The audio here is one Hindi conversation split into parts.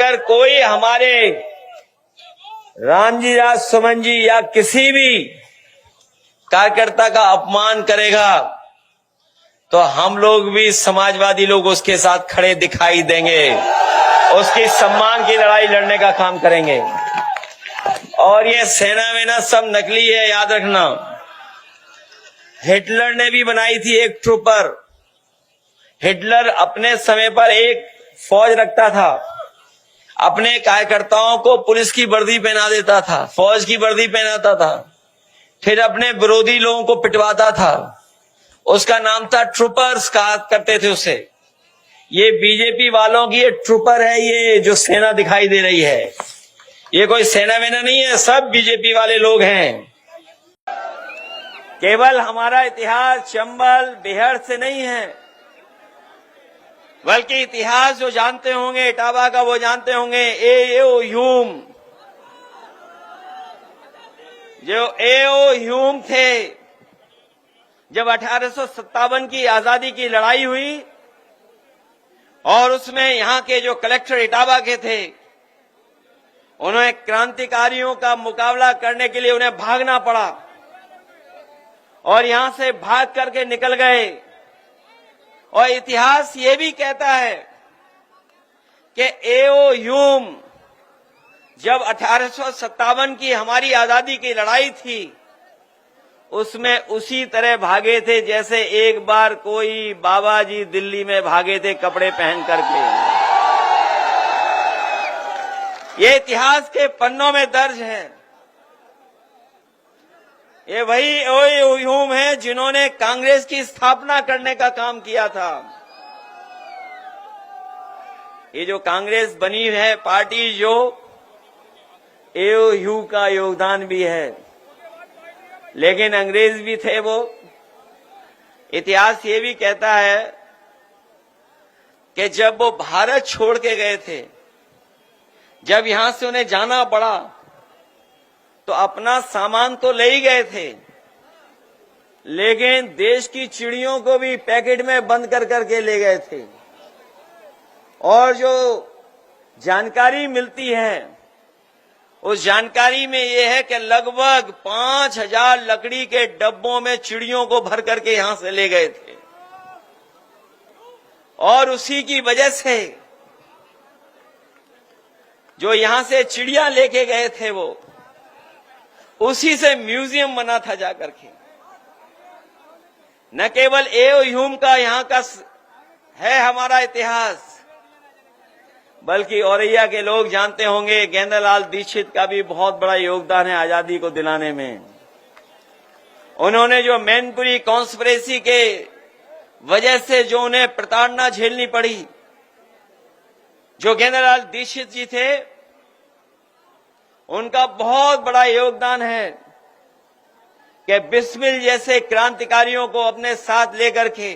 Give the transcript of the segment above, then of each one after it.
अगर कोई हमारे रामजी राज सुमन जी या किसी भी कार्यकर्ता का अपमान करेगा तो हम लोग भी समाजवादी लोग उसके साथ खड़े दिखाई देंगे, उसकी सम्मान की लड़ाई लड़ने का काम करेंगे। और ये सेना वेना सब नकली है, याद रखना। हिटलर ने भी बनाई थी एक ट्रूपर। हिटलर अपने समय पर एक फौज रखता था, अपने कार्यकर्ताओं को पुलिस की वर्दी पहना देता था, फौज की वर्दी पहनाता था, फिर अपने विरोधी लोगों को पिटवाता था। उसका नाम था ट्रूपर्स, कहा करते थे उसे। ये बीजेपी वालों की ये ट्रूपर है, ये जो सेना दिखाई दे रही है, ये कोई सेना वेना नहीं है, सब बीजेपी वाले लोग हैं। केवल हमारा इतिहास चंबल बिहार से नहीं है, बल्कि इतिहास जो जानते होंगे इटावा का वो जानते होंगे। ए.ओ. ह्यूम, जो ए.ओ. ह्यूम थे, जब 1857 की आजादी की लड़ाई हुई और उसमें यहां के जो कलेक्टर इटावा के थे, उन्हें क्रांतिकारियों का मुकाबला करने के लिए उन्हें भागना पड़ा और यहां से भाग करके निकल गए। और इतिहास ये भी कहता है कि ए.ओ. ह्यूम जब 1857 की हमारी आजादी की लड़ाई थी, उसमें उसी तरह भागे थे जैसे एक बार कोई बाबा जी दिल्ली में भागे थे कपड़े पहन करके। ये इतिहास के पन्नों में दर्ज है। ये वही ए.ओ. ह्यूम है जिन्होंने कांग्रेस की स्थापना करने का काम किया था। ये जो कांग्रेस बनी है पार्टी, जो ए.ओ. ह्यूम का योगदान भी है, लेकिन अंग्रेज भी थे वो। इतिहास ये भी कहता है कि जब वो भारत छोड़ के गए थे, जब यहां से उन्हें जाना पड़ा, तो अपना सामान तो ले ही गए थे, लेकिन देश की चिड़ियों को भी पैकेट में बंद कर करके ले गए थे। और जो जानकारी मिलती है, उस जानकारी में यह है कि लगभग 5000 लकड़ी के डब्बों में चिड़ियों को भर करके यहां से ले गए थे। और उसी की वजह से जो यहां से चिड़िया लेके गए थे, वो उसी से म्यूजियम बना था जाकर के। न केवल ए.ओ. ह्यूम का यहां का है हमारा इतिहास, बल्कि औरैया के लोग जानते होंगे गेंदालाल दीक्षित का भी बहुत बड़ा योगदान है आजादी को दिलाने में। उन्होंने जो मैनपुरी कॉन्स्पिरेसी के वजह से जो उन्हें प्रताड़ना झेलनी पड़ी, जो गेंदालाल दीक्षित जी थे, उनका बहुत बड़ा योगदान है कि बिस्मिल जैसे क्रांतिकारियों को अपने साथ लेकर के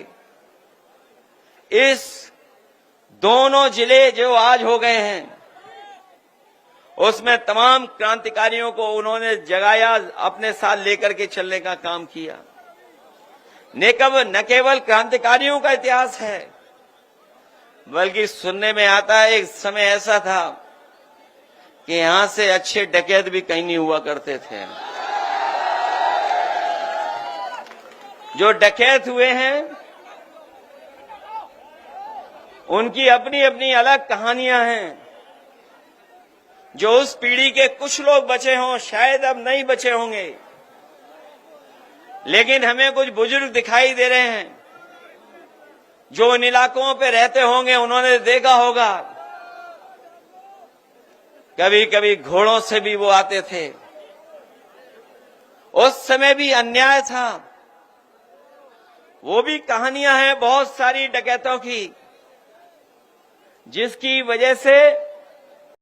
इस दोनों जिले जो आज हो गए हैं, उसमें तमाम क्रांतिकारियों को उन्होंने जगाया, अपने साथ लेकर के चलने का काम किया। न केवल क्रांतिकारियों का इतिहास है, बल्कि सुनने में आता है एक समय ऐसा था कि यहां से अच्छे डकैत भी कहीं नहीं हुआ करते थे। जो डकैत हुए हैं उनकी अपनी अपनी अलग कहानियां हैं। जो उस पीढ़ी के कुछ लोग बचे हों, शायद अब नहीं बचे होंगे, लेकिन हमें कुछ बुजुर्ग दिखाई दे रहे हैं जो इन इलाकों पे रहते होंगे। उन्होंने देखा होगा कभी कभी घोड़ों से भी वो आते थे। उस समय भी अन्याय था। वो भी कहानियां हैं बहुत सारी डकैतों की, जिसकी वजह से